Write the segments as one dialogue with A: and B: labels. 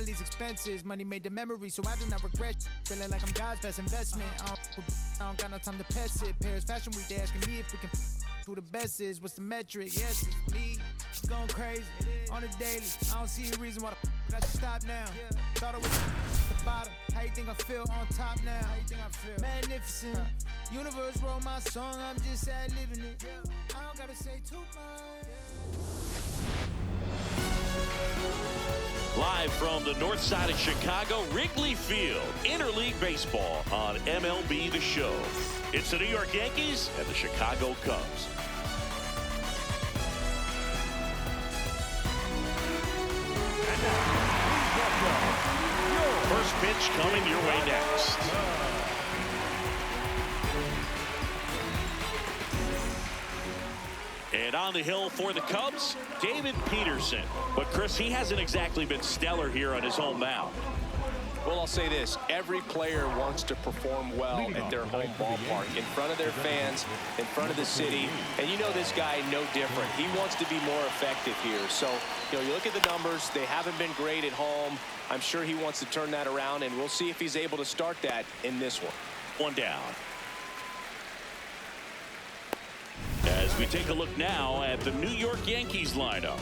A: family's expenses. Money made the memory, so I do not regret. Feeling like I'm God's best investment. I don't got no time to pass it. Paris Fashion Week, they asking me if we can who the best is. What's the metric? Yes, it's me. It's going crazy on the daily. I don't see a reason why I should stop now. Thought it was the bottom. How you think I feel on top now? How you think I feel? Magnificent. Universe wrote my song, I'm just sad living it. I don't gotta say too much.
B: Live from the north side of Chicago, Wrigley Field, interleague baseball on MLB The Show. It's the New York Yankees and the Chicago Cubs. And now, first pitch coming your way next. And on the hill for the Cubs, David Peterson. But, Chris, he hasn't exactly been stellar here on his home mound.
C: Well, I'll say this. Every player wants to perform well at their home ballpark, in front of their fans, in front of the city. And you know this guy no different. He wants to be more effective here. So, you look at the numbers. They haven't been great at home. I'm sure he wants to turn that around, and we'll see if he's able to start that in this one.
B: One down. As we take a look now at the New York Yankees lineup.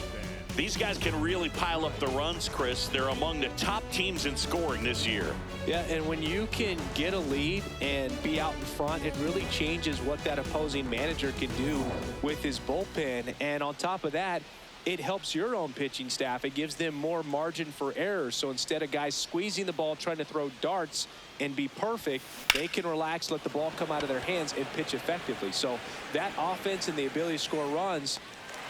B: These guys can really pile up the runs, Chris. They're among the top teams in scoring this year.
C: Yeah, and when you can get a lead and be out in front, it really changes what that opposing manager can do with his bullpen. And on top of that, it helps your own pitching staff. It gives them more margin for error. So instead of guys squeezing the ball, trying to throw darts and be perfect, they can relax, let the ball come out of their hands and pitch effectively. So that offense and the ability to score runs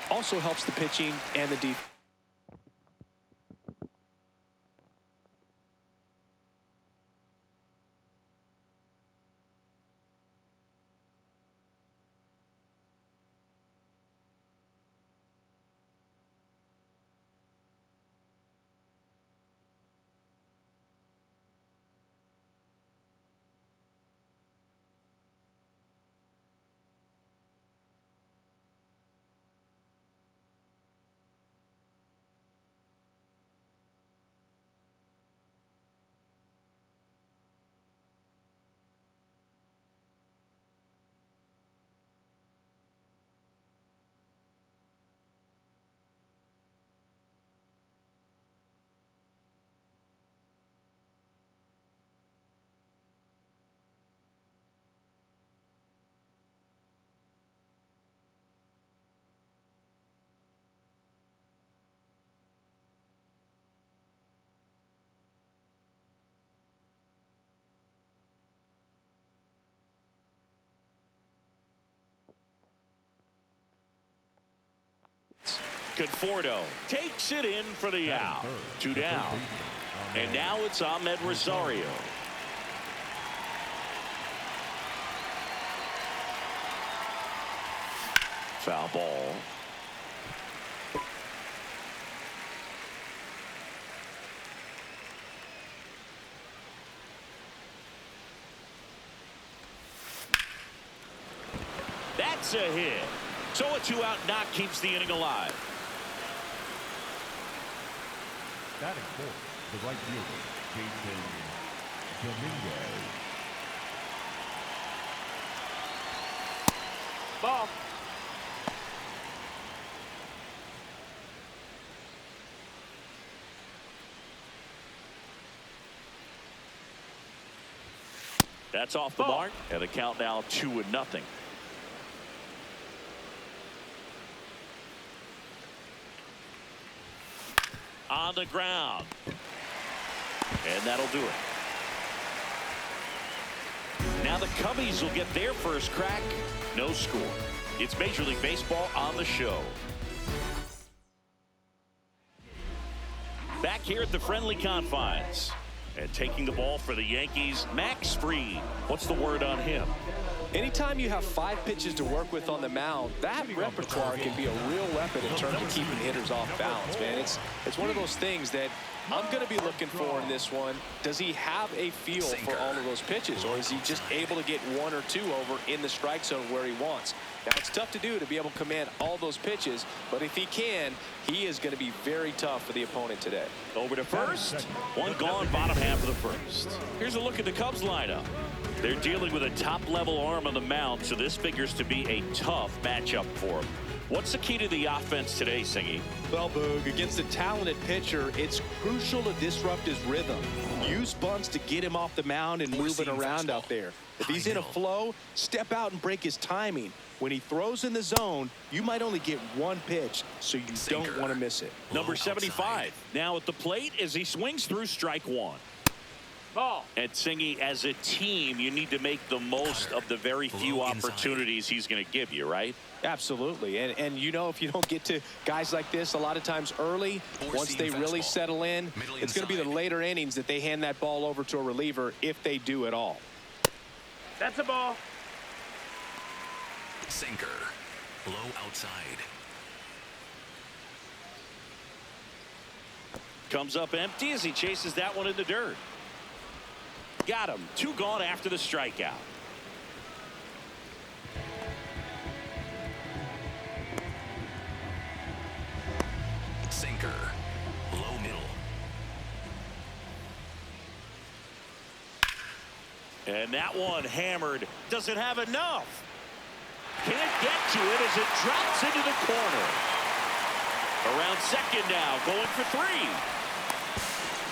C: also helps the pitching and the defense.
B: Conforto takes it in for the out. 2 down. And now it's Ahmed Rosario. Foul ball. That's a hit. So a 2-out knock keeps the inning alive.
D: Batting fourth, the right fielder, Jason Dominguez.
B: Ball. That's off the mark, and the count now 2-0. On the ground. And that'll do it. Now the Cubbies will get their first crack. No score. It's Major League Baseball on the show. Back here at the friendly confines. And taking the ball for the Yankees, Max Fried. What's the word on him?
C: Anytime you have 5 pitches to work with on the mound, that repertoire can be a real weapon in terms of keeping hitters off balance, man. It's one of those things that I'm going to be looking for in this one, does he have a feel for all of those pitches, or is he just able to get one or two over in the strike zone where he wants? Now, it's tough to do to be able to command all those pitches, but if he can, he is going to be very tough for the opponent today.
B: Over to first. One gone, bottom half of the first. Here's a look at the Cubs lineup. They're dealing with a top-level arm on the mound, so this figures to be a tough matchup for him. What's the key to the offense today, Singy?
C: Well, Boog, against a talented pitcher, it's crucial to disrupt his rhythm. Use bunts to get him off the mound and move it around out there. If he's in a flow, step out and break his timing. When he throws in the zone, you might only get one pitch, so you don't want to miss it.
B: Number 75 now at the plate as he swings through strike one. Ball. And Singy, as a team, you need to make the most of the very few opportunities he's going to give you, right?
C: Absolutely. And you know, if you don't get to guys like this a lot of times early, once they really settle in, it's going to be the later innings that they hand that ball over to a reliever, if they do at all.
B: That's a ball.
E: Sinker. Low outside.
B: Comes up empty as he chases that one in the dirt. Got him. Two gone after the strikeout.
E: Sinker. Low middle.
B: And that one hammered. Doesn't have enough. Can't get to it as it drops into the corner. Around second now, going for three.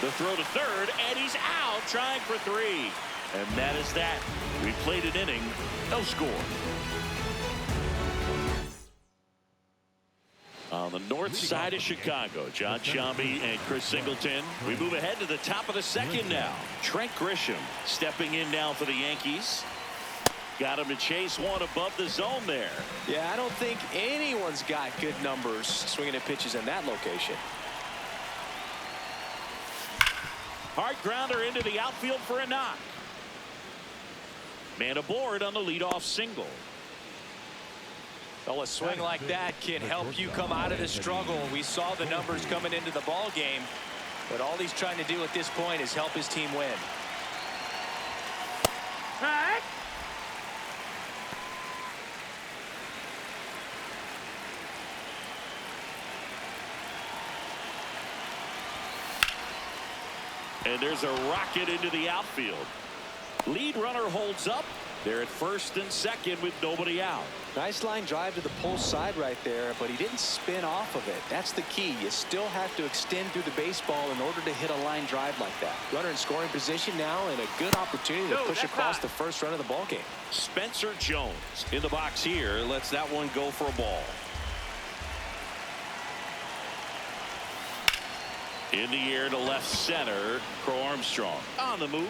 B: The throw to third, and he's out trying for three. And that is that. We played an inning, no score. On the north side of Chicago, John Sciambi and Chris Singleton. We move ahead to the top of the second now. Trent Grisham stepping in now for the Yankees. Got him to chase one above the zone there.
C: Yeah, I don't think anyone's got good numbers swinging at pitches in that location.
B: Hard grounder into the outfield for a knock. Man aboard on the leadoff single.
C: Well, a swing like that can help you come out of the struggle. We saw the numbers coming into the ball game, but all he's trying to do at this point is help his team win.
B: And there's a rocket into the outfield. Lead runner holds up. They're at first and second with nobody out.
C: Nice line drive to the pull side right there, but he didn't spin off of it. That's the key. You still have to extend through the baseball in order to hit a line drive like that. Runner in scoring position now, and a good opportunity to push across the first run of the ball game.
B: Spencer Jones in the box here lets that one go for a ball. In the air to left center, Crow Armstrong on the move,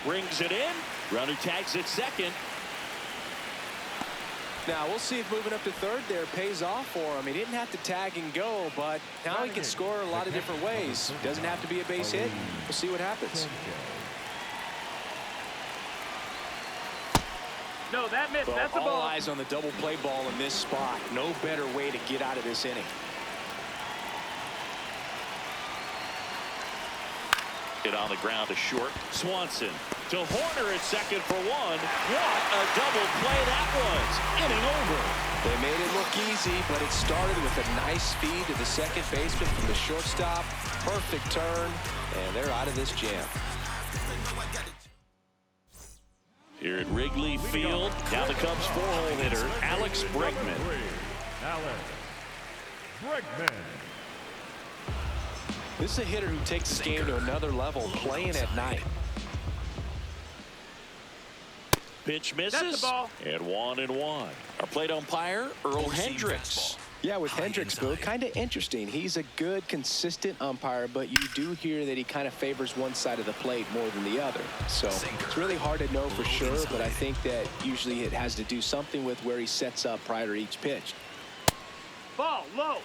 B: brings it in. Runner tags at second.
C: Now we'll see if moving up to third there pays off for him. He didn't have to tag and go, but now he can score a lot of different ways. Doesn't have to be a base hit. We'll see what happens.
F: No, that missed.
C: Well,
F: That's a
C: all
F: ball.
C: eyes on the double play ball in this spot. No better way to get out of this inning.
B: Hit on the ground to short. Swanson to Horner at second for one. What a double play that was. Inning over.
C: They made it look easy, but it started with a nice feed to the second baseman from the shortstop. Perfect turn, and they're out of this jam.
B: Here at Wrigley Field, now the Cubs four-hole hitter, Alex Bregman.
D: Alex Bregman.
C: This is a hitter who takes this game to another level, playing at night.
B: Pitch misses.
F: That's the ball.
B: And 1-1. Our plate umpire, Earl Hendricks.
C: Yeah, with Hendricks, Bill, kind of interesting. He's a good, consistent umpire, but you do hear that he kind of favors one side of the plate more than the other. So it's really hard to know for sure, but I think that usually it has to do something with where he sets up prior to each pitch.
F: Ball low.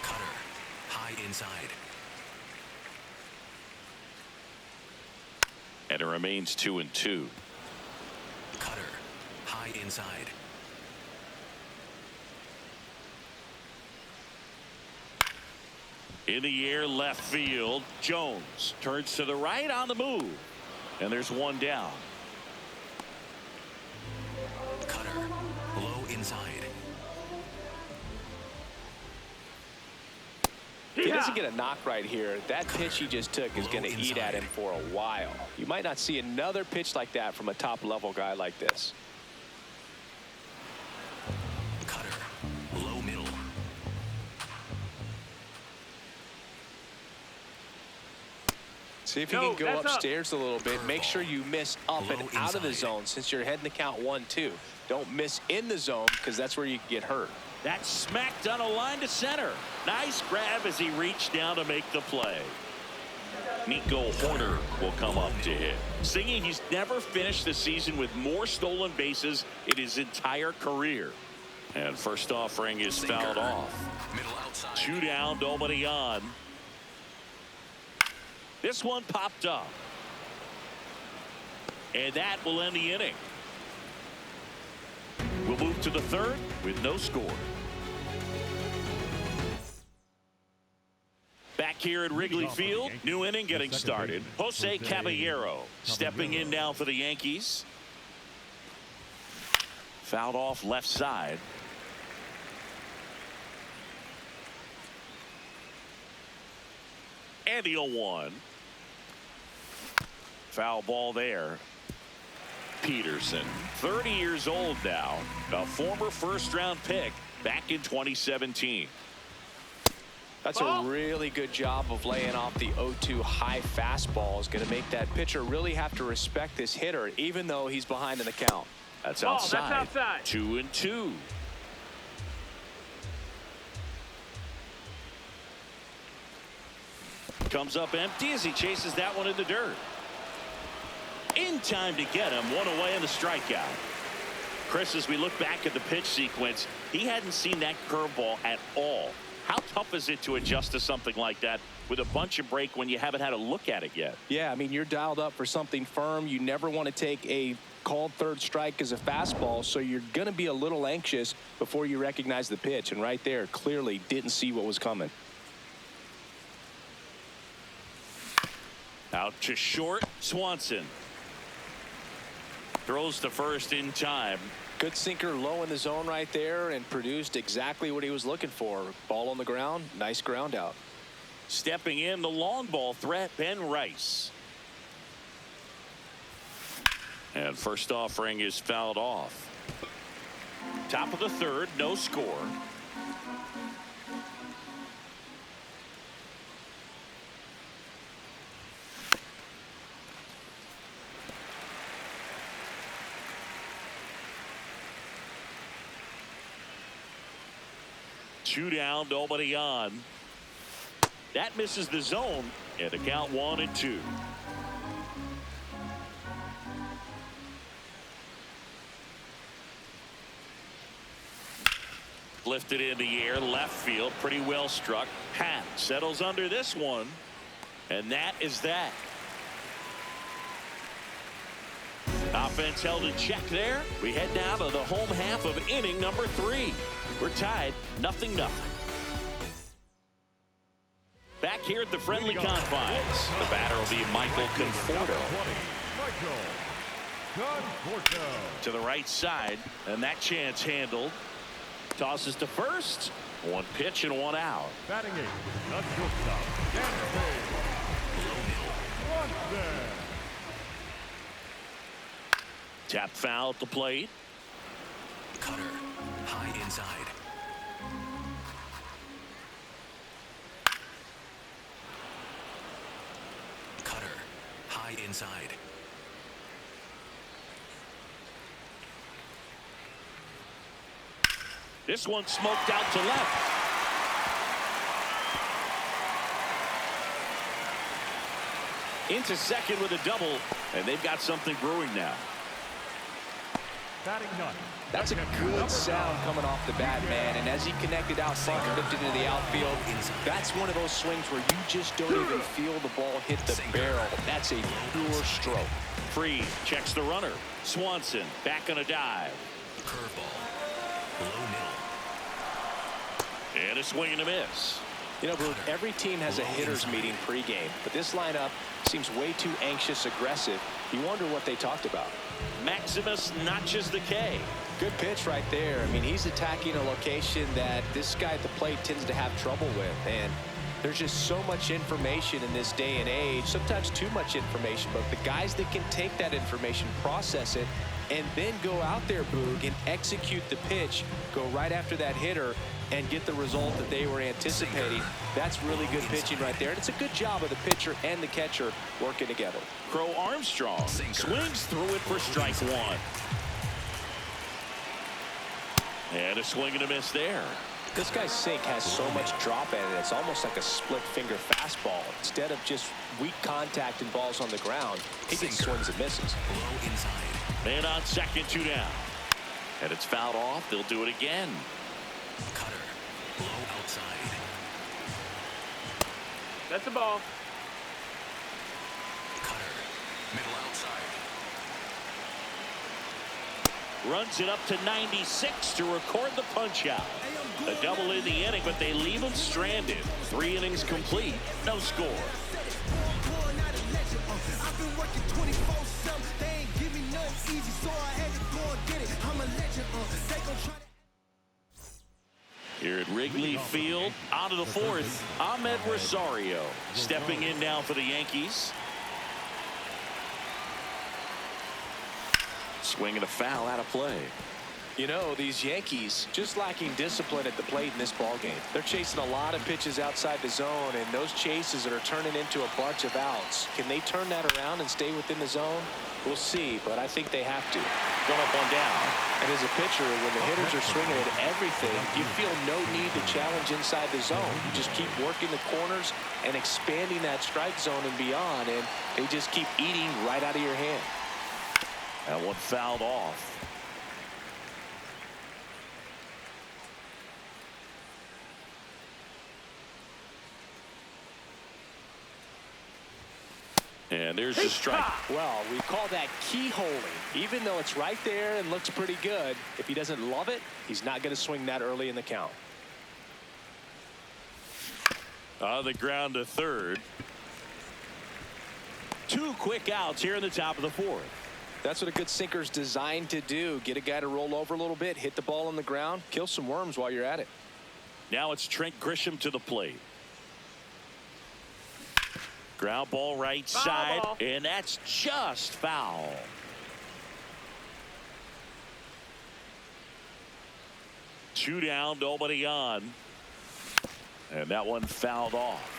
E: Cutter. High inside.
B: And it remains 2-2.
E: Cutter. High inside.
B: In the air, left field. Jones turns to the right on the move. And there's one down.
E: Cutter. Low inside.
C: If he doesn't get a knock right here, that pitch he just took is going to eat at him for a while. You might not see another pitch like that from a top-level guy like this.
E: Cutter. Low middle.
C: See if you can go upstairs a little bit. Make sure you miss up and out of the zone since you're heading to count 1-2. Don't miss in the zone because that's where you can get hurt.
B: That's smacked on a line to center. Nice grab as he reached down to make the play. Nico Horner will come up to hit. Singing he's never finished the season with more stolen bases in his entire career. And first offering is fouled off.
E: Middle outside.
B: 2 down, nobody on. This one popped up. And that will end the inning. We'll move to the third with no score. Back here at Wrigley Field, new inning getting started. Jose Caballero stepping in now for the Yankees. Fouled off left side. And the 0-1. Foul ball there. Peterson, 30 years old now, a former first-round pick back in 2017.
C: That's a really good job of laying off the 0-2 high fastball. Is going to make that pitcher really have to respect this hitter, even though he's behind in the count.
B: That's outside.
F: That's outside.
B: 2-2. Comes up empty as he chases that one in the dirt. In time to get him, one away in the strikeout. Chris, as we look back at the pitch sequence, he hadn't seen that curveball at all. How tough is it to adjust to something like that with a bunch of break when you haven't had a look at it yet?
C: Yeah, I mean, you're dialed up for something firm. You never want to take a called third strike as a fastball, so you're going to be a little anxious before you recognize the pitch. And right there, clearly didn't see what was coming.
B: Out to short, Swanson. Throws to first in time.
C: Good sinker low in the zone right there and produced exactly what he was looking for. Ball on the ground, nice ground out.
B: Stepping in, the long ball threat, Ben Rice. And first offering is fouled off. Top of the third, no score. Two down, nobody on. That misses the zone, and the count 1-2. Lifted in the air, left field, pretty well struck. Pat settles under this one, and that is that. Offense held in check there. We head now to the home half of inning number 3. We're tied 0-0. Back here at the friendly confines, the batter will be Michael Conforto. To the right side, and that chance handled. Tosses to first. One pitch and one out.
D: Batting eighth, the shortstop,
B: Tap foul at the plate.
E: Cutter. High inside. Cutter. High inside.
B: This one smoked out to left. Into second with a double, and they've got something brewing now.
D: batting ninth.
C: That's a good sound coming off the bat, man. And as he connected out front and lifted into the outfield, that's one of those swings where you just don't even feel the ball hit the barrel. That's a pure stroke.
B: Free checks the runner. Swanson back on a dive.
E: Curveball. Low middle.
B: And a swing and a miss.
C: You know, Boog, every team has a hitter's meeting pregame, but this lineup seems way too anxious, aggressive. You wonder what they talked about.
B: Maximus notches the K.
C: Good pitch right there. I mean, he's attacking a location that this guy at the plate tends to have trouble with. And there's just so much information in this day and age, sometimes too much information. But the guys that can take that information, process it, and then go out there, Boog, and execute the pitch, go right after that hitter, and get the result that they were anticipating. That's really good pitching right there. And it's a good job of the pitcher and the catcher working together.
B: Crow Armstrong swings through it for strike one. And a swing and a miss there.
C: This guy's sink has so much drop in it. It's almost like a split finger fastball. Instead of just weak contact and balls on the ground, he gets swings and misses.
E: Low inside.
B: Man on second, 2 down. And it's fouled off. They'll do it again.
E: Cutter. Low outside.
F: That's the ball.
E: Cutter. Middle outside.
B: Runs it up to 96 to record the punch out. A double in the inning, but they leave him stranded. 3 innings complete. No score. Here at Wrigley Field, on to the 4th, Ahmed Rosario stepping in now for the Yankees. Swinging a foul out of play.
C: You know, these Yankees just lacking discipline at the plate in this ballgame. They're chasing a lot of pitches outside the zone, and those chases are turning into a bunch of outs. Can they turn that around and stay within the zone? We'll see, but I think they have to.
B: Going up, 1 down.
C: And as a pitcher, when the hitters are swinging at everything, you feel no need to challenge inside the zone. You just keep working the corners and expanding that strike zone and beyond, and they just keep eating right out of your hand.
B: That one fouled off. And there's the strike.
C: Well, we call that keyholing. Even though it's right there and looks pretty good, if he doesn't love it, he's not going to swing that early in the count.
B: On the ground to third. 2 quick outs here in the top of the 4th.
C: That's what a good sinker's designed to do. Get a guy to roll over a little bit, hit the ball on the ground, kill some worms while you're at it.
B: Now it's Trent Grisham to the plate. Ground ball right side, and that's just foul. Two down, nobody on. And that one fouled off.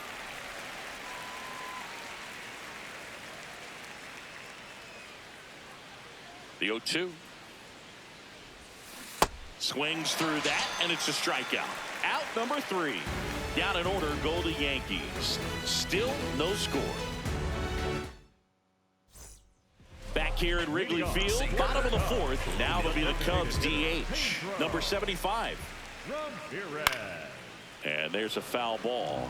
B: The 0-2. Swings through that, and it's a strikeout. Out number 3. Down in order go the Yankees. Still no score. Back here at Wrigley Field, bottom of the 4th. Now it'll be the Cubs DH, number 75. And there's a foul ball.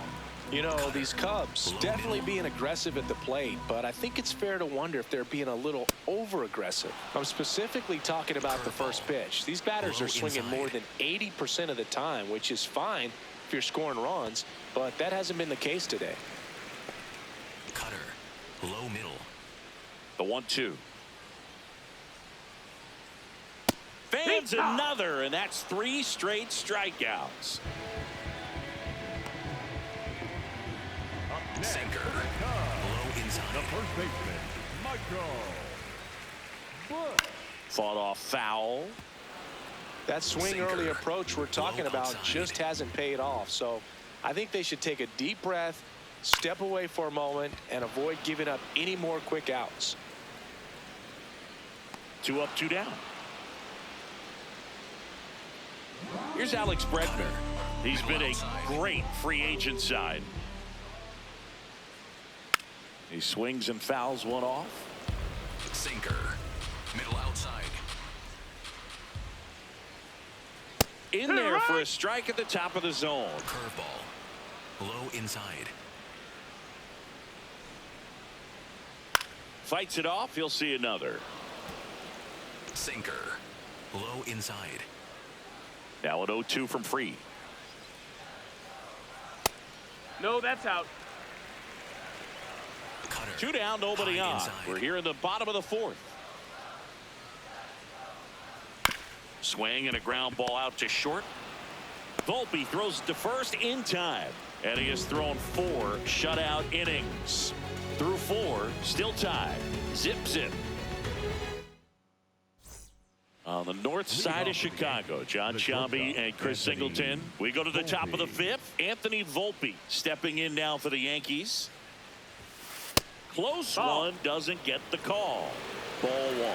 C: You know, these Cubs definitely being aggressive at the plate, but I think it's fair to wonder if they're being a little over-aggressive. I'm specifically talking about the first pitch. These batters are swinging more than 80% of the time, which is fine if you're scoring runs, but that hasn't been the case today.
E: Cutter. Low middle.
B: The 1-2. Fans another, and that's 3 straight strikeouts.
E: Sinker. Low inside.
D: The first baseman, Michael.
B: Fought off foul.
C: That swing early approach we're talking about just hasn't paid off. So I think they should take a deep breath, step away for a moment, and avoid giving up any more quick outs.
B: 2 up, 2 down. Here's Alex Bregman. He's been a great free agent side. He swings and fouls one off.
E: Sinker. Middle outside.
B: In there for a strike at the top of the zone.
E: Curveball. Low inside.
B: Fights it off. He'll see another.
E: Sinker. Low inside.
B: Now an 0-2 from Free.
F: No, that's out.
E: Cutter.
B: 2 down, nobody
E: High
B: on.
E: inside.
B: We're here in the bottom of the 4th. Swing and a ground ball out to short. Volpe throws it to first in time. And he has thrown 4 shutout innings. Through 4, still tied. Zip, zip. On the north side of Chicago, John Sciambi and Chris Singleton. We go to the top of the 5th. Anthony Volpe stepping in now for the Yankees. Close one, doesn't get the call. Ball 1.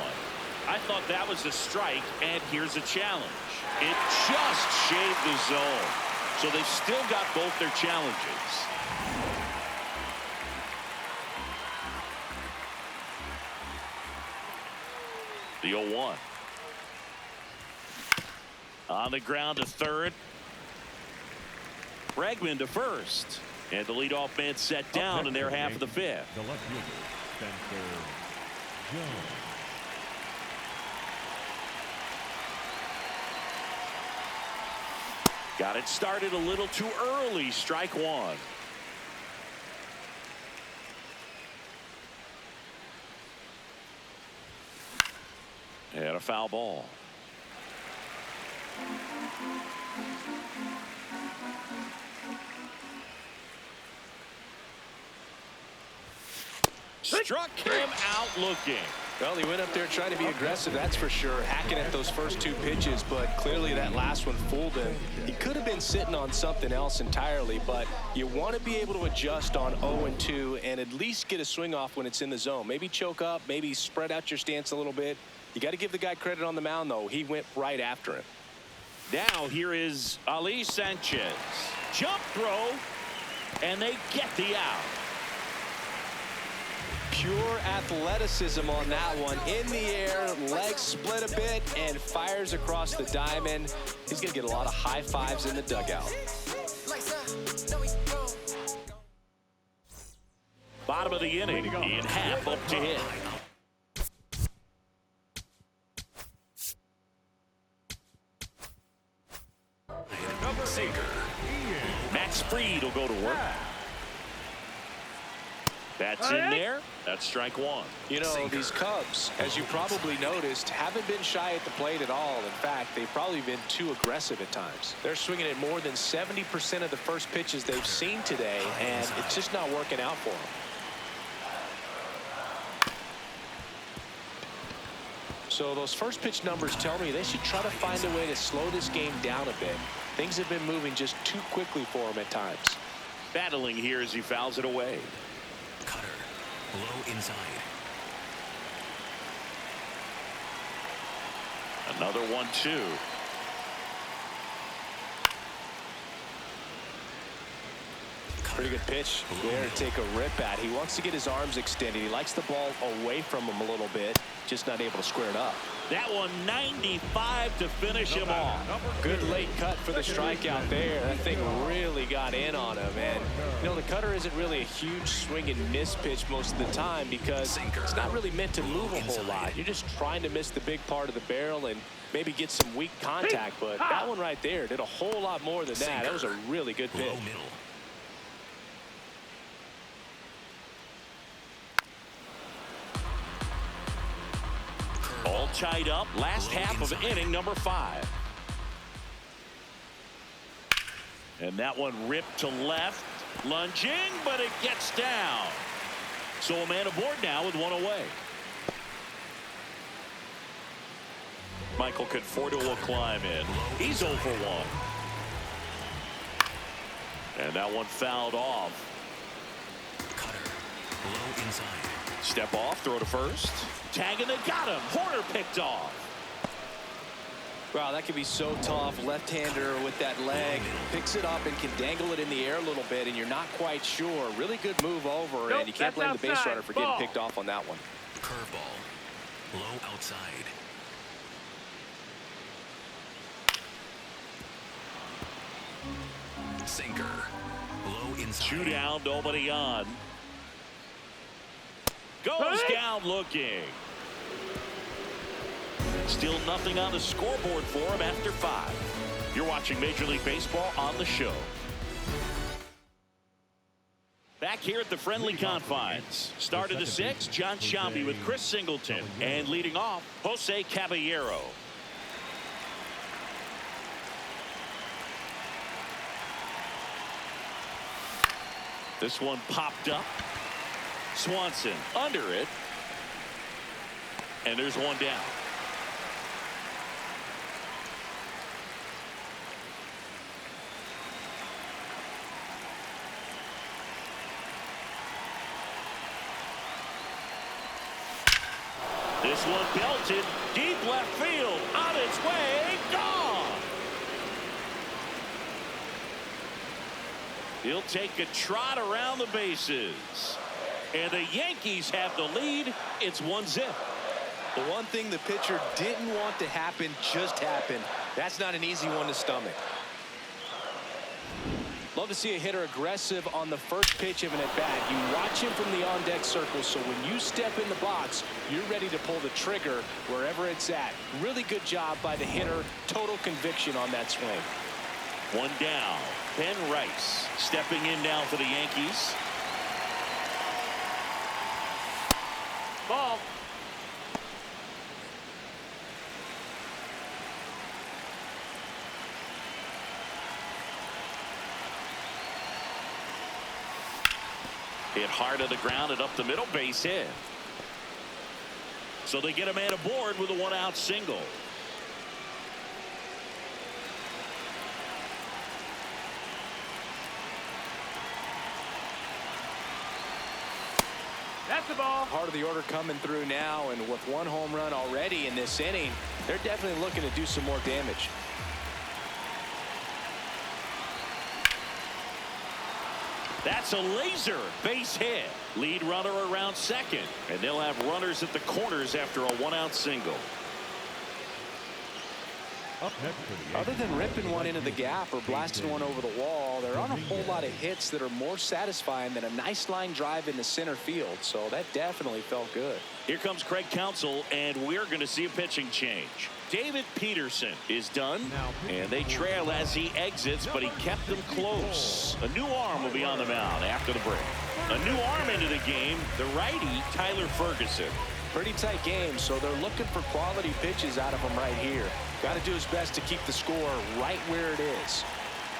B: I thought that was a strike, and here's a challenge. It just shaved the zone. So they've still got both their challenges. The 0-1. On the ground to third. Bregman to first. And the leadoff man set down in their half of the 5th.
D: The left fielder, Spencer Jones.
B: Got it started a little too early. Strike 1. And a foul ball. Struck him out looking.
C: Well, he went up there trying to be aggressive, that's for sure, hacking at those first 2 pitches, but clearly that last one fooled him. He could have been sitting on something else entirely, but you want to be able to adjust on 0-2 and at least get a swing off when it's in the zone. Maybe choke up, maybe spread out your stance a little bit. You got to give the guy credit on the mound, though. He went right after him.
B: Now here is Ali Sanchez. Jump throw, and they get the out.
C: Pure athleticism on that one. In the air, legs split a bit, and fires across the diamond. He's going to get a lot of high fives in the dugout.
B: Bottom of the inning, in half up to hit.
E: Sinker.
B: Max Fried will go to work. That's in there. That's strike 1.
C: You know, these Cubs, as you probably noticed, haven't been shy at the plate at all. In fact, they've probably been too aggressive at times. They're swinging at more than 70% of the first pitches they've seen today, and it's just not working out for them. So those first pitch numbers tell me they should try to find a way to slow this game down a bit. Things have been moving just too quickly for him at times.
B: Battling here as he fouls it away.
E: Cutter. Low inside.
B: Another 1-2.
C: Pretty good pitch there to take a rip at. He wants to get his arms extended. He likes the ball away from him a little bit, just not able to square it up.
B: That one 95 to finish him off.
C: Good late cut for the strikeout there. That thing really got in on him. And, you know, the cutter isn't really a huge swing and miss pitch most of the time because it's not really meant to move a whole lot. You're just trying to miss the big part of the barrel and maybe get some weak contact. But that one right there did a whole lot more than that. That was a really good pitch.
E: Low middle.
B: All tied up. Last half of inning number 5. And that one ripped to left. Lunging, but it gets down. So a man aboard now with 1 away. Michael Conforto will climb in. He's 0 for 1. And that one fouled off.
E: Cutter. Low inside.
B: Step off, throw to first. Tag, and they got him. Horner picked off.
C: Wow, that could be so tough. Left-hander with that leg. Picks it up and can dangle it in the air a little bit, and you're not quite sure. Really good move over, and you can't blame the base runner for getting picked off on that one.
E: Curveball. Low outside. Sinker. Low inside.
B: 2 down, nobody on. Goes down looking. Still nothing on the scoreboard for him after 5. You're watching Major League Baseball on the show. here at the friendly confines. Start of the sixth, John Shambi with Chris Singleton. And leading off, Jose Caballero. This one popped up. Swanson under it. And there's one down. This one belted deep left field. On its way. Gone. He'll take a trot around the bases. And the Yankees have the lead. It's 1-0.
C: The one thing the pitcher didn't want to happen just happened. That's not an easy one to stomach. Love to see a hitter aggressive on the first pitch of an at-bat. You watch him from the on-deck circle, so when you step in the box, you're ready to pull the trigger wherever it's at. Really good job by the hitter. Total conviction on that swing.
B: One down. Ben Rice stepping in now for the Yankees.
F: Ball.
B: Hit hard to the ground and up the middle, base hit. So they get a man aboard with a one-out single.
F: That's the ball.
C: Part of the order coming through now, and with one home run already in this inning, they're definitely looking to do some more damage.
B: That's a laser base hit. Lead runner around second, and they'll have runners at the corners after a one-out single.
D: Up next for the
C: Other
D: Yankees.
C: than ripping one into the gap or blasting one over the wall, there aren't a whole lot of hits that are more satisfying than a nice line drive into center field, so that definitely felt good.
B: Here comes Craig Counsell, and we're going to see a pitching change. David Peterson is done, and they trail as he exits, but he kept them close. A new arm will be on the mound after the break. A new arm into the game, the righty Tyler Ferguson.
C: Pretty tight game, so they're looking for quality pitches out of him right here. Got to do his best to keep the score right where it is.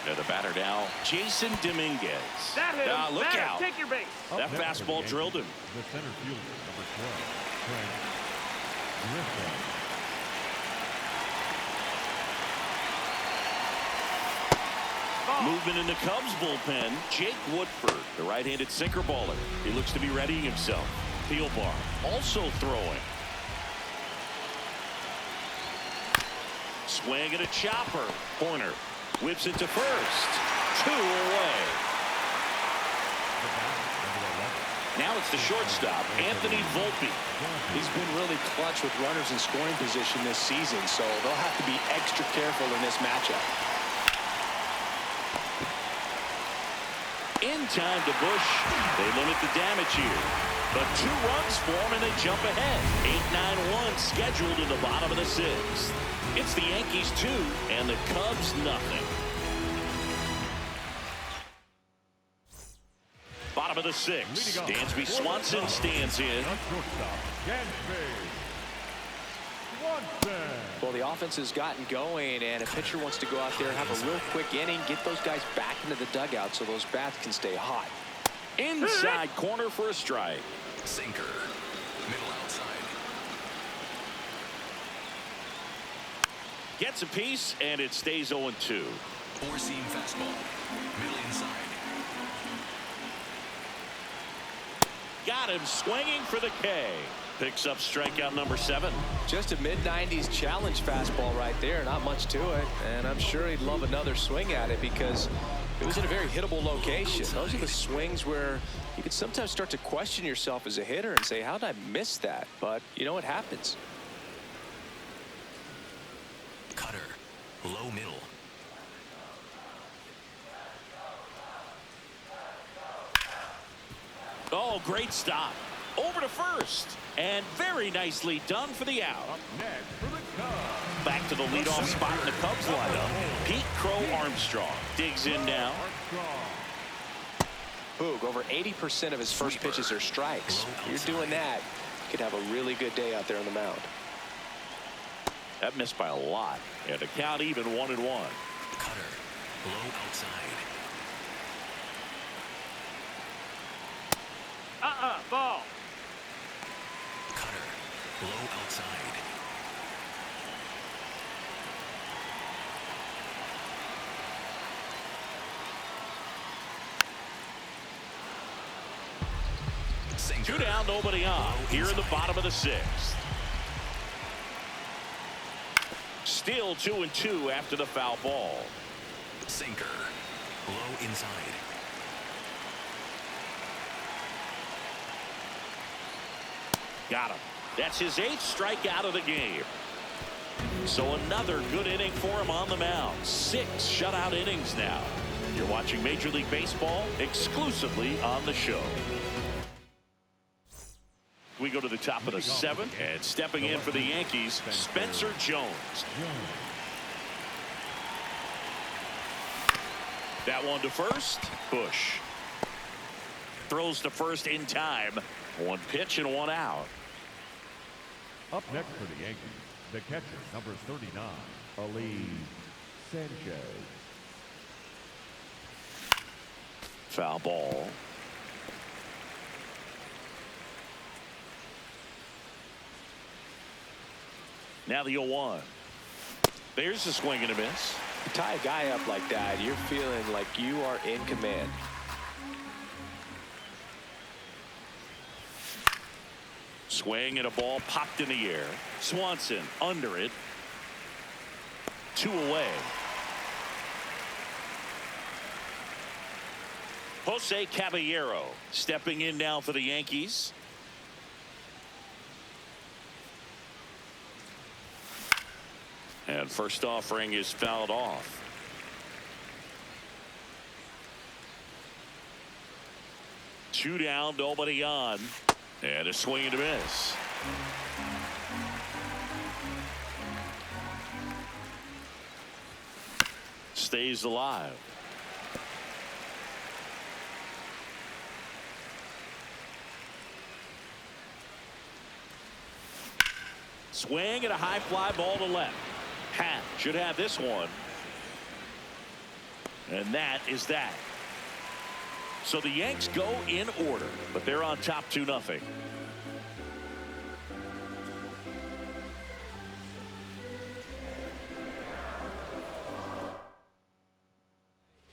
B: Now the batter now, Jason Dominguez.
F: That hit him.
B: Look
F: Batter,
B: out.
F: take your base.
B: That fastball drilled him.
D: The center fielder, number 12, Craig Griffin.
B: Movement in the Cubs bullpen, Jake Woodford, the right-handed sinker baller. He looks to be readying himself. Thielbar also throwing. Swing and a chopper. Horner whips it to first. 2 away. Now it's the shortstop, Anthony Volpe.
C: He's been really clutch with runners in scoring position this season, so they'll have to be extra careful in this matchup.
B: In time to Bush. They limit the damage here. But 2 runs form and they jump ahead. 8-9-1 scheduled in the bottom of the 6th. It's the Yankees 2 and the Cubs nothing. Bottom of the 6th. Dansby Swanson stands in.
C: Well, the offense has gotten going, and a pitcher wants to go out there and have a real quick inning, get those guys back into the dugout so those bats can stay hot.
B: Inside corner for a strike.
E: Sinker. Middle outside.
B: Gets a piece, and it stays 0-2.
E: Four-seam fastball. Middle inside.
B: Got him swinging for the K. Picks up strikeout number 7.
C: Just a mid-90s challenge fastball right there. Not much to it, and I'm sure he'd love another swing at it because it was in a very hittable location. Those are the swings where you could sometimes start to question yourself as a hitter and say, how did I miss that? But you know what happens.
E: Cutter. Low middle.
B: Oh, great stop. Over to first. And very nicely done for the out.
D: Next for the Cubs.
B: Back to the leadoff spot in the Cubs lineup. Pete Crow Armstrong digs in now.
C: Boog, over 80% of his first pitches are strikes. You're doing that, you could have a really good day out there on the mound.
B: That missed by a lot. And the count even 1-1.
E: Cutter. Low outside.
F: Ball.
E: Cutter. Low outside. Sinker.
B: 2 down, nobody on. Here in the bottom of the 6th. Still 2-2 after the foul ball.
E: Sinker. Low inside.
B: Got him. That's his 8th strikeout of the game. So another good inning for him on the mound. 6 shutout innings now. You're watching Major League Baseball exclusively on the show. We go to the top of the 7th, and stepping in for the Yankees, Spencer Jones. That one to first. Bush throws to first in time. 1 pitch and 1 out.
D: Up next for the Yankees, the catcher, number 39, Ali Sanchez.
B: Foul ball. Now the 0-1. There's a swing and a miss.
C: You tie a guy up like that, you're feeling like you are in command.
B: Swing and a ball popped in the air. Swanson under it. 2 away. Jose Caballero stepping in now for the Yankees. And first offering is fouled off. Two down, nobody on. And a swing and a miss. Stays alive. Swing and a high fly ball to left. Hat should have this one. And that is that. So the Yanks go in order, but they're on top 2-0.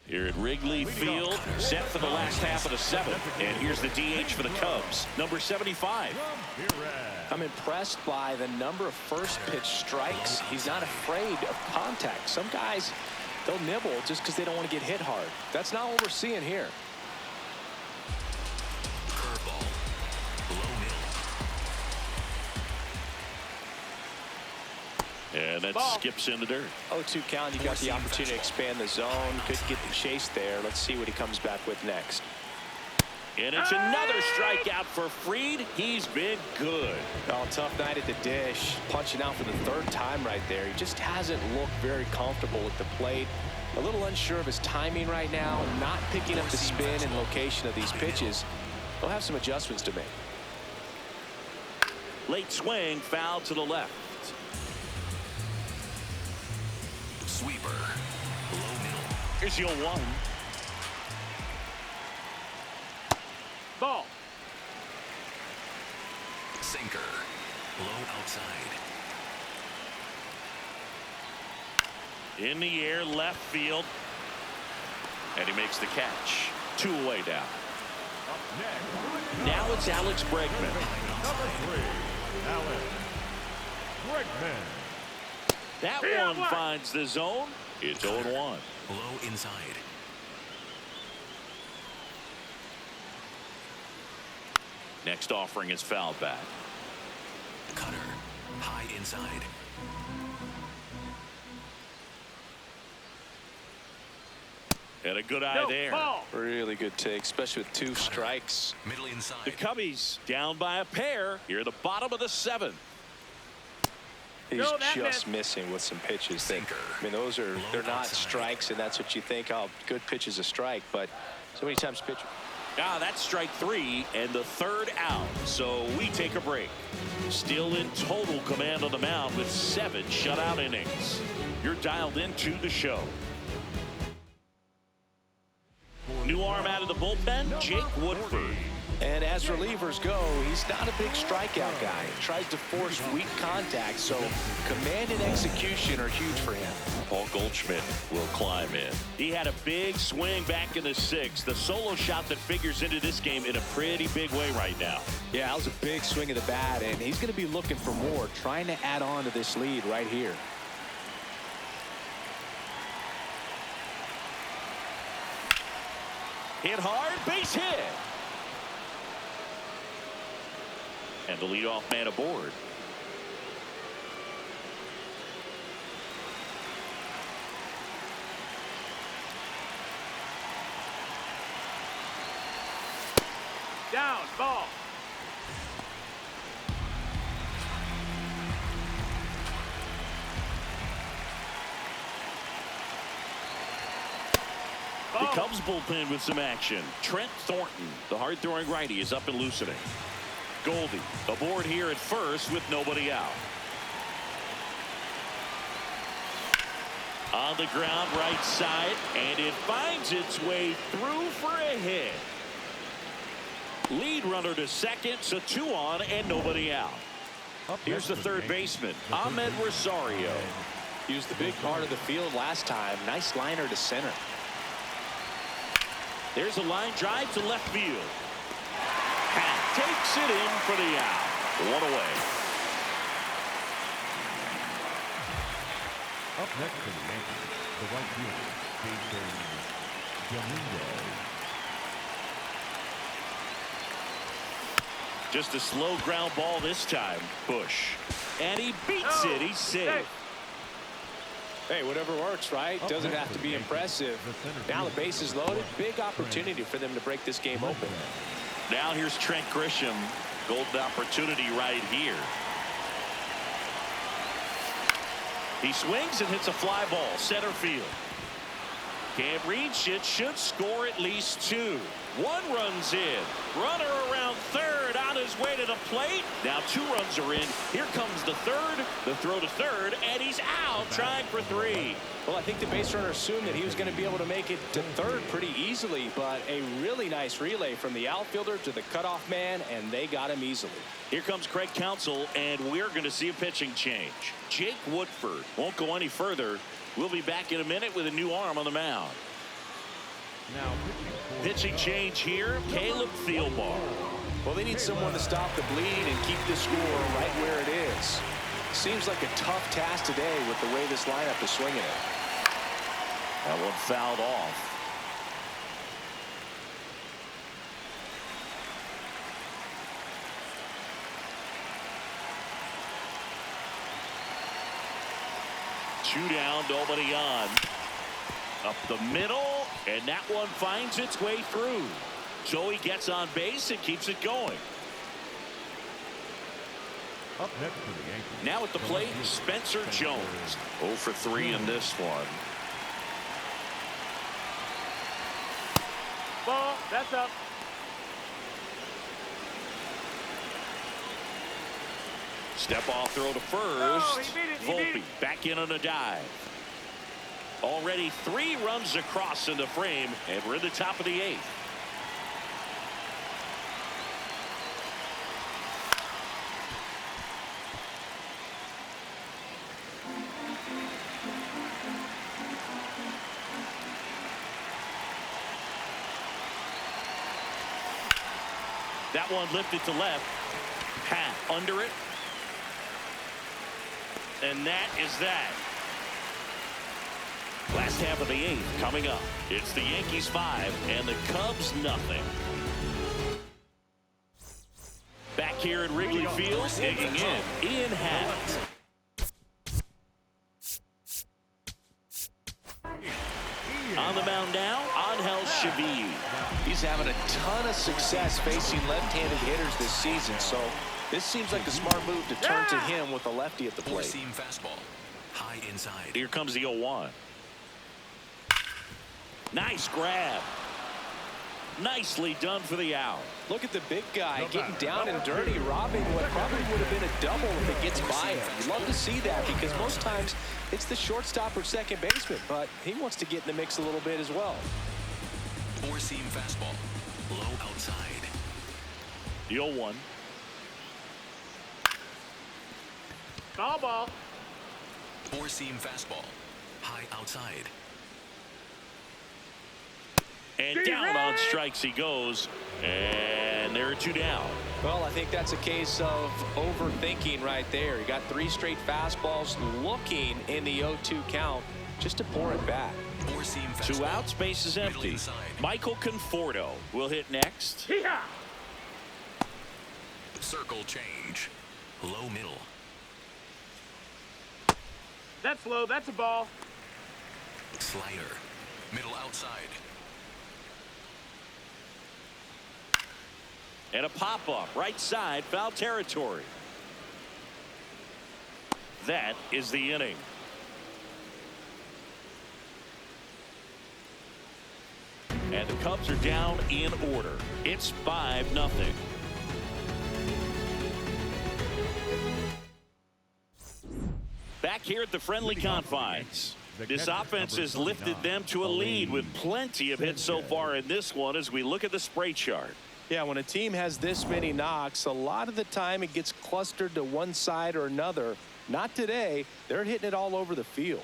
B: Here at Wrigley Field, set for the last half of the 7th. And here's the DH for the Cubs, number 75.
C: I'm impressed by the number of first pitch strikes. He's not afraid of contact. Some guys, they'll nibble just because they don't want to get hit hard. That's not what we're seeing here.
E: Curveball. Low middle.
B: And that skips in the dirt.
C: 0-2 count. You got the opportunity to expand the zone. Could get the chase there. Let's see what he comes back with next.
B: And it's another strikeout for Fried. He's been good.
C: Oh, tough night at the dish. Punching out for the 3rd time right there. He just hasn't looked very comfortable at the plate. A little unsure of his timing right now. Not picking up the spin and location of these pitches. He'll have some adjustments to make.
B: Late swing, foul to the left.
E: Sweeper. Low middle.
B: Here's the 0-1.
F: Ball.
E: Sinker. Low outside.
B: In the air, left field. And he makes the catch. 2 away now. Now it's Alex Bregman.
D: Number 3, Alex Bregman.
B: That one finds the zone. It's 0-1.
E: Low inside.
B: Next offering is fouled back.
E: Cutter. High inside.
B: And a good eye there.
F: Ball.
C: Really good take, especially with 2 strikes.
E: Middle inside.
B: The Cubbies down by a pair here at the bottom of the 7th.
C: He's
F: No, that
C: just
F: missed.
C: missing with some pitches.
E: Sinker.
C: I mean, those are,
E: Low
C: they're not
E: outside.
C: strikes, and that's what you think, oh, good pitch is a strike. But so many times pitch.
B: That's strike 3 and the third out. So we take a break. Still in total command on the mound with 7 shutout innings. You're dialed into the show. New arm out of the bullpen, Jake Woodford.
C: And as relievers go, he's not a big strikeout guy. He tries to force weak contact, so command and execution are huge for him.
B: Paul Goldschmidt will climb in. He had a big swing back in the 6th. The solo shot that figures into this game in a pretty big way right now.
C: Yeah, that was a big swing of the bat, and he's going to be looking for more, trying to add on to this lead right here.
B: Hit hard, base hit. And the leadoff man aboard.
F: Down, ball.
B: Here comes bullpen with some action. Trent Thornton, the hard-throwing righty, is up and loosening. Goldie aboard here at first with nobody out. On the ground, right side, and it finds its way through for a hit. Lead runner to second, so 2 on and nobody out. Here's the third baseman, Ahmed Rosario.
C: He was the big part of the field last time. Nice liner to center.
B: There's a line drive to left field. Pat takes it in for the out. 1 away.
D: Up next for the Yankees, the right fielder, Jason Domingo.
B: Just a slow ground ball this time. Bush. And he beats it. He's safe.
C: Hey, whatever works, right? Doesn't have to be impressive. Now the base is loaded. Big opportunity for them to break this game open.
B: Now here's Trent Grisham. Golden opportunity right here. He swings and hits a fly ball. Center field. Can't reach it. Should score at least 2. 1 runs in. Runner around third on his way to the plate. Now 2 runs are in. Here comes the third. The throw to third, and he's out trying for 3.
C: Well, I think the base runner assumed that he was going to be able to make it to third pretty easily, but a really nice relay from the outfielder to the cutoff man, and they got him easily.
B: Here comes Craig Counsell, and we're going to see a pitching change. Jake Woodford won't go any further. We'll be back in a minute with a new arm on the mound.
D: Now
B: pitching change here, Caleb Thielbar.
C: Well, they need someone to stop the bleed and keep the score right where it is. Seems like a tough task today with the way this lineup is swinging it.
B: That one fouled off. Two down, nobody on. Up the middle, and that one finds its way through. Joey gets on base and keeps it going.
D: up next for the Yankees.
B: Now at the plate, Spencer Jones. 0 for 3 in this one.
F: Ball, that's up.
B: Step off throw to first.
F: No, he beat it, he beat
B: Volpe
F: it.
B: back in on a dive. Already 3 runs across in the frame, and we're in the top of the 8th. That one lifted to left. Pat under it. And that is that. Last half of the 8th coming up. It's the Yankees 5 and the Cubs nothing. Back here at Wrigley Field, digging in, Ian Happ. On the mound now, Angel Shavir.
C: He's having a ton of success facing left-handed hitters this season, so this seems like a smart move to turn to him with a lefty at the plate.
E: Four-seam fastball. High inside.
B: Here comes the 0-1. Nice grab. Nicely done for the out.
C: Look at the big guy getting down and dirty, robbing what probably would have been a double if it gets by him. You love to see that because most times it's the shortstop or second baseman, but he wants to get in the mix a little bit as well.
E: Four-seam fastball. Low outside.
B: The 0-1.
F: Foul ball.
E: Four-seam fastball. High outside.
B: And down on strikes he goes. And there are 2 down.
C: Well, I think that's a case of overthinking right there. He got 3 straight fastballs looking in the 0-2 count just to pour it back.
E: Four-seam
B: 2
E: fastball.
B: outs, base is
E: Middle
B: empty.
E: inside.
B: Michael Conforto will hit next.
F: Hee-haw.
E: Circle change. Low middle.
F: That's low. That's a ball.
E: Slider. Middle outside.
B: And a pop-up, right side, foul territory. That is the inning. And the Cubs are down in order. It's 5-0. Back here at the friendly confines. This offense has lifted them to a lead with plenty of hits so far in this one as we look at the spray chart.
C: Yeah, when a team has this many knocks, a lot of the time it gets clustered to one side or another. Not today. They're hitting it all over the field.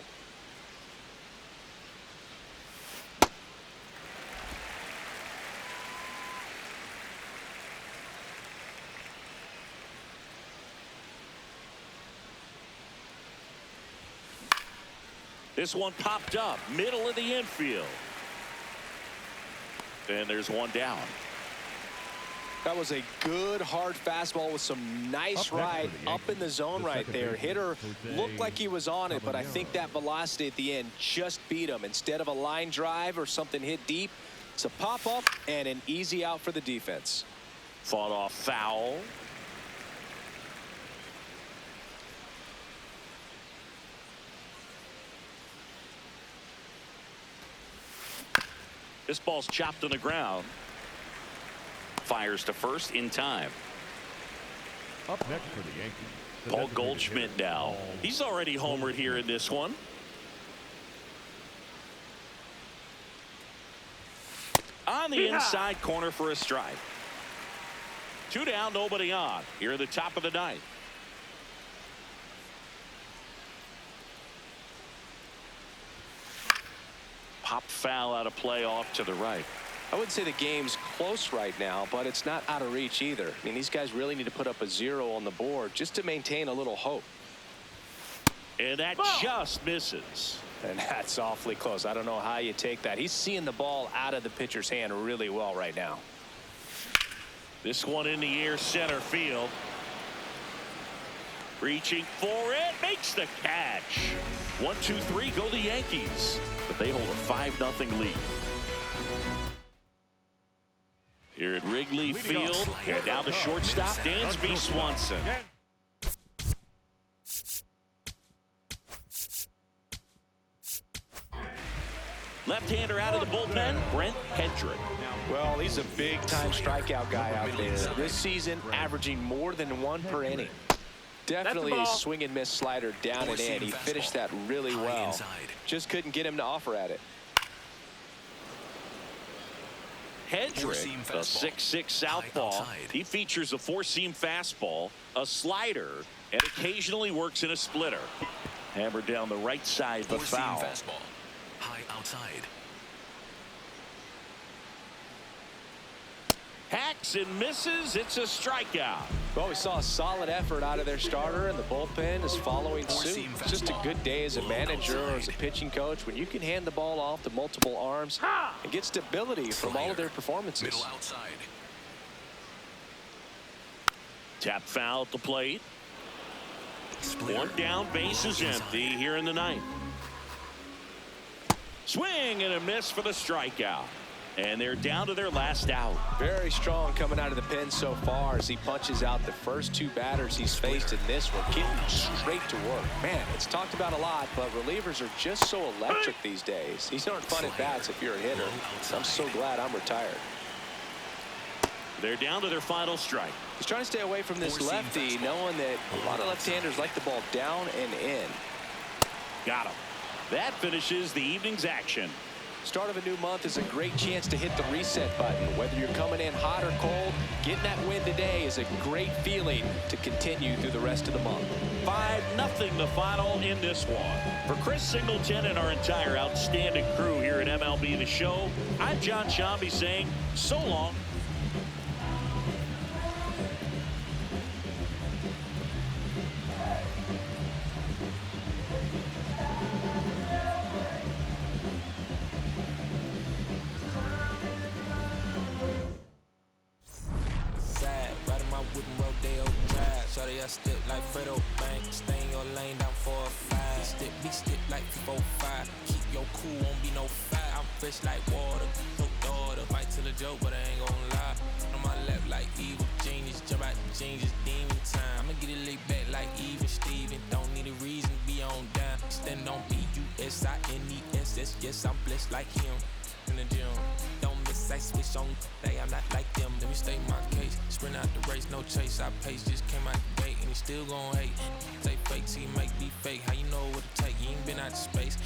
B: This one popped up, middle of the infield. And there's 1 down.
C: That was a good hard fastball with some nice ride up in the zone right there. Hitter looked like he was on it, but I think that velocity at the end just beat him. Instead of a line drive or something hit deep, it's a pop up and an easy out for the defense.
B: Fought off foul. This ball's chopped on the ground. Fires to first in time.
D: Up next for the Yankees, the
B: Paul
D: designated
B: Goldschmidt
D: hitter,
B: now.
D: Paul
B: He's already homered here in this one. On the inside corner for a strike. 2 down, nobody on. Here at the top of the 9th. Pop foul out of play off to the right.
C: I wouldn't say the game's close right now, but it's not out of reach either. I mean, these guys really need to put up a 0 on the board just to maintain a little hope.
B: And that just misses.
C: And that's awfully close. I don't know how you take that. He's seeing the ball out of the pitcher's hand really well right now.
B: This one in the air, center field. Reaching for it, makes the catch. 1, 2, 3, go the Yankees. But they hold a 5-0 lead. Here at Wrigley Field, and now the shortstop, Dansby Swanson. Left-hander out of the bullpen, Brent Hendrick.
C: Well, he's a big-time strikeout guy out there. This season, averaging more than 1 per inning. Definitely a swing and miss slider down and in. He finished that really well. Just couldn't get him to offer at it.
B: Hendrick, a 6'6" southpaw. He features a 4-seam fastball, a slider, and occasionally works in a splitter. Hammered down the right side, the foul.
E: Fastball. High outside.
B: Hacks and misses. It's a strikeout.
C: Well, we saw a solid effort out of their starter, and the bullpen is following suit. It's just a good day as a manager or as a pitching coach when you can hand the ball off to multiple arms and get stability from all of their performances.
E: Middle outside.
B: Tap foul at the plate. 1 down, base is empty here in the 9th. Swing and a miss for the strikeout. And they're down to their last out.
C: Very strong coming out of the pen so far as he punches out the first 2 batters he's faced in this one. Getting straight to work. Man, it's talked about a lot, but relievers are just so electric these days. These aren't fun at bats if you're a hitter. I'm so glad I'm retired.
B: They're down to their final strike.
C: He's trying to stay away from this lefty, knowing that a lot of left-handers like the ball down and in.
B: Got him. That finishes the evening's action.
C: Start of a new month is a great chance to hit the reset button. Whether you're coming in hot or cold, getting that win today is a great feeling to continue through the rest of the month.
B: 5-0 the final in this one. For Chris Singleton and our entire outstanding crew here at MLB The Show, I'm John Shambi saying so long.
G: Shawty, I step like Fredo Bank. Stay in your lane down 4 or 5. Be stick like 4-5. Keep your cool, won't be no fight. I'm fresh like water. No daughter. Might tell a joke, but I ain't gon' lie. On my lap like evil genius. Jump out the genius, demon time. I'ma get it laid back like even Steven. Don't need a reason to be on down. Stand on B-U-S-I-N-E-S-S. Yes, I'm blessed like him. In the gym. Don't miss, I switch on. Hey, I'm not like them. Let me state my case. Sprint out the race, no chase. I pace, just came out the gate, and he still gon' hate. Say fake, see, make me fake. How you know what to take? You ain't been out to space.